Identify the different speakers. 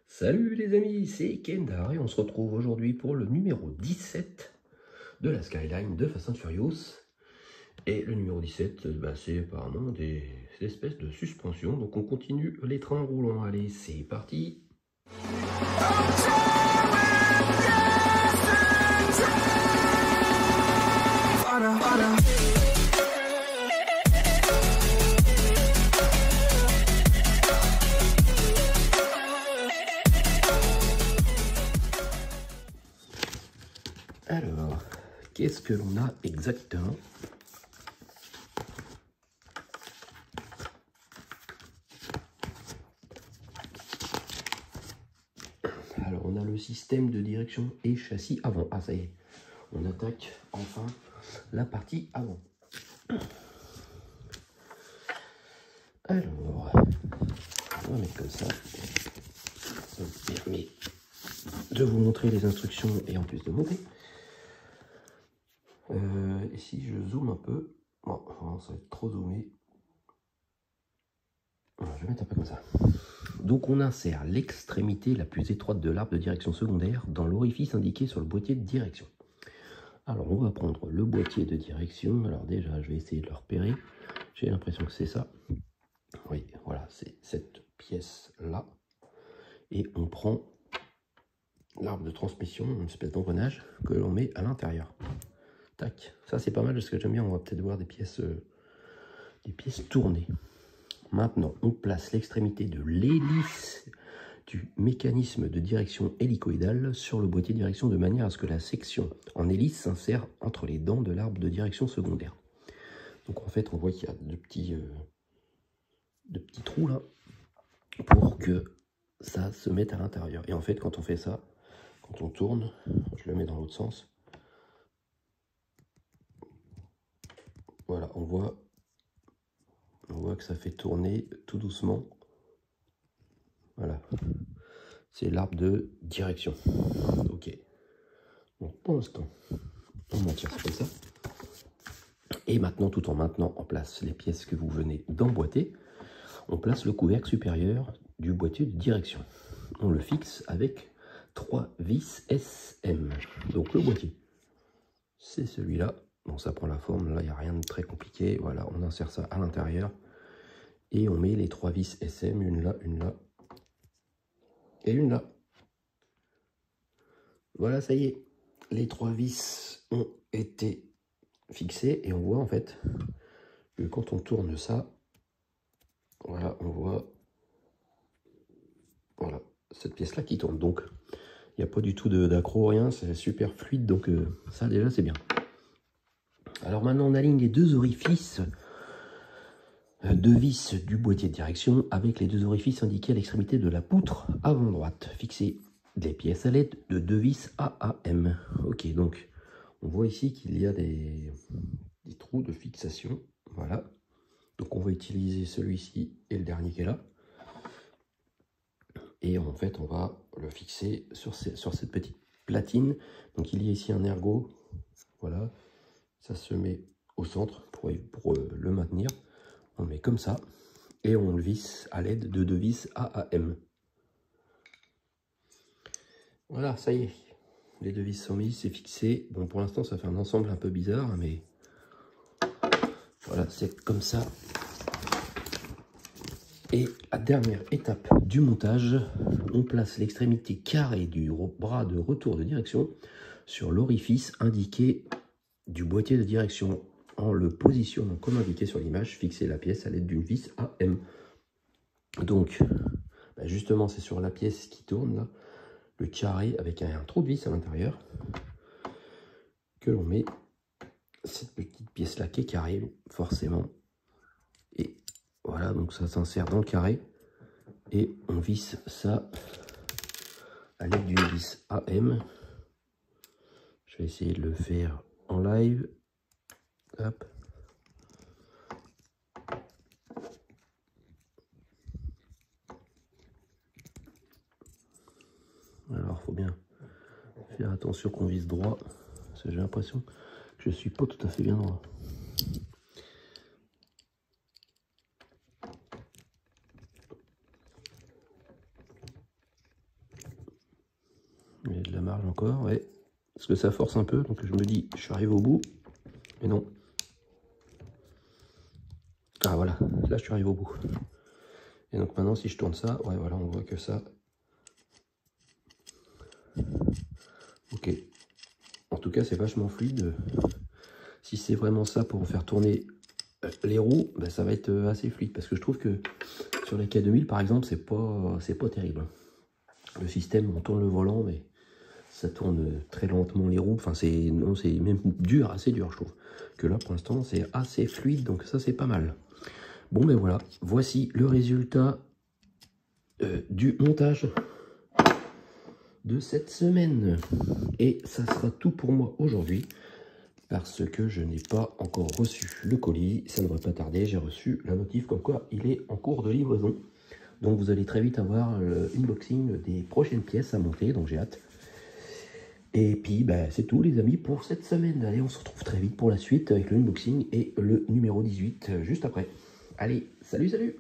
Speaker 1: Salut les amis, c'est Kendar et on se retrouve aujourd'hui pour le numéro 17 de la Skyline de Fast and Furious. Et le numéro 17, c'est apparemment des espèces de suspensions. Donc on continue les trains roulants. Allez, c'est parti. Alors, qu'est-ce que l'on a exactement? Alors, on a le système de direction et châssis avant. Ah, ça y est, on attaque enfin la partie avant. Alors, on va mettre comme ça. Ça me permet de vous montrer les instructions et en plus de monter. Et si je zoome un peu, bon, ça va être trop zoomé. Je vais mettre un peu comme ça. Donc on insère l'extrémité la plus étroite de l'arbre de direction secondaire dans l'orifice indiqué sur le boîtier de direction. Alors on va prendre le boîtier de direction. Alors déjà je vais essayer de le repérer. J'ai l'impression que c'est ça. Oui, voilà, c'est cette pièce là. Et on prend l'arbre de transmission, une espèce d'engrenage que l'on met à l'intérieur. Tac, ça c'est pas mal parce que j'aime bien, on va peut-être voir des pièces tournées. Maintenant, on place l'extrémité de l'hélice du mécanisme de direction hélicoïdale sur le boîtier de direction de manière à ce que la section en hélice s'insère entre les dents de l'arbre de direction secondaire. Donc en fait, on voit qu'il y a deux petits trous là pour que ça se mette à l'intérieur. Et en fait, quand on fait ça, quand on tourne, je le mets dans l'autre sens. Voilà, on voit que ça fait tourner tout doucement. Voilà, c'est l'arbre de direction. Ok. Bon, pour l'instant, on maintient ça comme ça. Et maintenant, tout en maintenant en place les pièces que vous venez d'emboîter, on place le couvercle supérieur du boîtier de direction. On le fixe avec 3 vis SM. Donc le boîtier, c'est celui-là. Bon, ça prend la forme, là, il n'y a rien de très compliqué. Voilà, on insère ça à l'intérieur. Et on met les 3 vis SM, une là et une là. Voilà, ça y est. Les 3 vis ont été fixées. Et on voit en fait que quand on tourne ça, voilà, on voit voilà, cette pièce-là qui tourne. Donc, il n'y a pas du tout d'accro, rien. C'est super fluide. Donc, ça, déjà, c'est bien. Alors maintenant, on aligne les deux orifices de vis du boîtier de direction avec les deux orifices indiqués à l'extrémité de la poutre avant droite. Fixer des pièces à l'aide de deux vis AAM. Ok, donc on voit ici qu'il y a des trous de fixation. Voilà. Donc on va utiliser celui-ci et le dernier qui est là. Et en fait, on va le fixer sur cette petite platine. Donc il y a ici un ergot. Voilà. Ça se met au centre pour le maintenir. On le met comme ça et on le visse à l'aide de deux vis AAM. Voilà, ça y est. Les deux vis sont mises, c'est fixé. Bon, pour l'instant, ça fait un ensemble un peu bizarre, mais voilà, c'est comme ça. Et à dernière étape du montage, on place l'extrémité carrée du bras de retour de direction sur l'orifice indiqué du boîtier de direction en le positionnant comme indiqué sur l'image, fixer la pièce à l'aide d'une vis AM. Donc, justement, c'est sur la pièce qui tourne, là, le carré avec un trou de vis à l'intérieur, que l'on met cette petite pièce-là qui est carrée, forcément. Et voilà, donc ça s'insère dans le carré. Et on visse ça à l'aide d'une vis AM. Je vais essayer de le faire en live. Hop. Alors, faut bien faire attention qu'on vise droit, parce que j'ai l'impression que je suis pas tout à fait bien droit. Il y a de la marge encore, ouais. Parce que ça force un peu, donc je me dis, je suis arrivé au bout. Mais non. Ah voilà, là je suis arrivé au bout. Et donc maintenant si je tourne ça, ouais voilà, on voit que ça. Ok. En tout cas c'est vachement fluide. Si c'est vraiment ça pour faire tourner les roues, ben, ça va être assez fluide. Parce que je trouve que sur les K2000 par exemple, c'est pas terrible. Le système, on tourne le volant, mais ça tourne très lentement les roues. Enfin c'est même dur, assez dur je trouve. Que là pour l'instant c'est assez fluide, donc ça c'est pas mal. Bon ben voilà, voici le résultat du montage de cette semaine. Et ça sera tout pour moi aujourd'hui, parce que je n'ai pas encore reçu le colis. Ça ne va pas tarder, j'ai reçu la notif comme quoi il est en cours de livraison. Donc vous allez très vite avoir l'unboxing des prochaines pièces à monter, donc j'ai hâte. Et puis ben, c'est tout les amis pour cette semaine. Allez, on se retrouve très vite pour la suite avec le unboxing et le numéro 18 juste après. Allez, salut, salut!